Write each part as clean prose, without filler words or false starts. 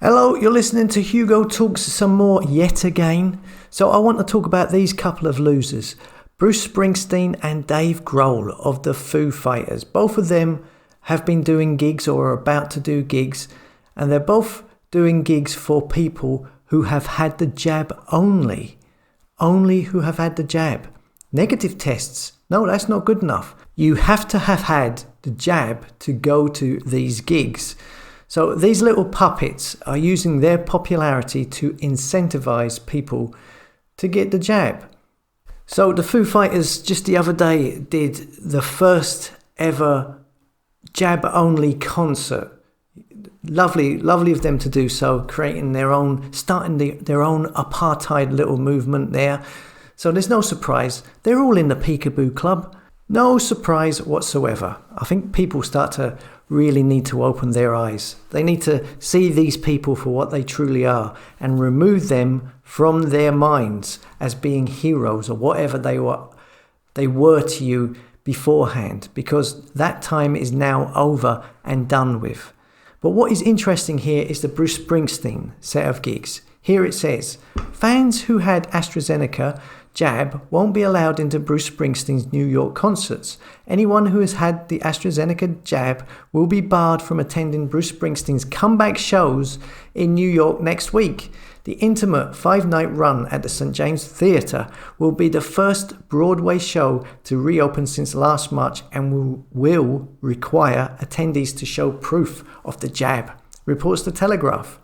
Hello, you're listening to Hugo Talks some more yet again. So I want to talk about these couple of losers, Bruce Springsteen and Dave Grohl of the Foo Fighters. Both of them have been doing gigs or are about to do gigs, and they're both doing gigs for people who have had the jab only. Only who have had the jab. Negative tests. No, that's not good enough. You have to have had the jab to go to these gigs. So these little puppets are using their popularity to incentivize people to get the jab. So the Foo Fighters just the other day did the first ever jab-only concert. Lovely of them to do so, creating their own, starting their own apartheid little movement there. So there's no surprise. They're all in the Peekaboo Club. No surprise whatsoever. I think people start to really need to open their eyes. They need to see these people for what they truly are and remove them from their minds as being heroes or whatever they were to you beforehand, because that time is now over and done with. But what is interesting here is the Bruce Springsteen set of gigs. Here it says, fans who had AstraZeneca jab won't be allowed into Bruce Springsteen's New York concerts. Anyone who has had the AstraZeneca jab will be barred from attending Bruce Springsteen's comeback shows in New York next week. The intimate 5-night run at the St. James Theatre will be the first Broadway show to reopen since last March and will require attendees to show proof of the jab, reports The Telegraph.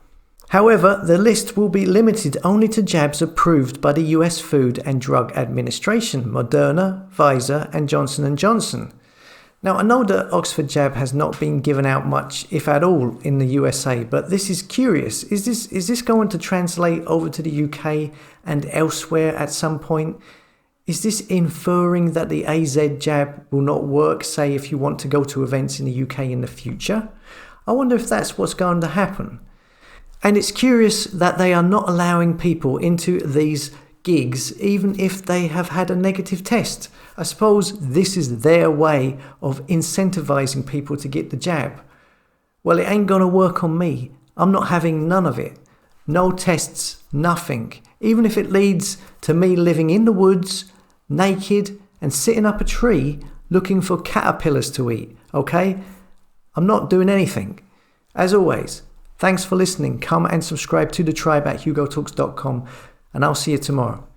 However, the list will be limited only to jabs approved by the US Food and Drug Administration, Moderna, Pfizer and Johnson & Johnson. Now, I know the Oxford jab has not been given out much, if at all, in the USA, but this is curious. Is this going to translate over to the UK and elsewhere at some point? Is this inferring that the AZ jab will not work, say, if you want to go to events in the UK in the future? I wonder if that's what's going to happen. And it's curious that they are not allowing people into these gigs even if they have had a negative test. I suppose this is their way of incentivizing people to get the jab. Well, it ain't gonna work on me. I'm not having none of it. No tests, nothing. Even if it leads to me living in the woods, naked, and sitting up a tree looking for caterpillars to eat, okay? I'm not doing anything. As always, thanks for listening. Come and subscribe to the tribe at hugotalks.com, and I'll see you tomorrow.